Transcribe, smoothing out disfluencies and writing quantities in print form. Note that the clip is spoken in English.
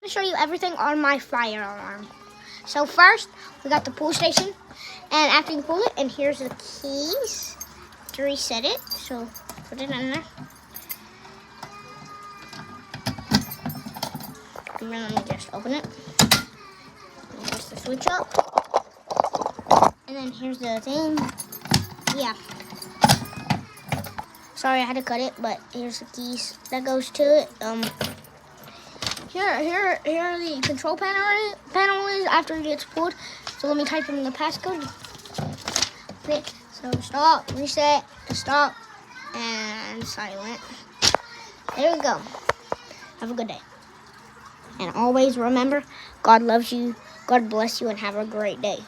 I'm gonna show you everything on my fire alarm. So first, we got the pull station, and after you pull it, and here's the keys to reset it. So put it in there. And then let me just open it. And here's the switch up. And then here's the thing. Yeah. Sorry, I had to cut it, but here's the keys that goes to it. Here are the control panel is after it gets pulled. So let me type in the passcode. Okay, so stop, reset, stop, and silent. There we go. Have a good day. And always remember, God loves you, God bless you, and have a great day.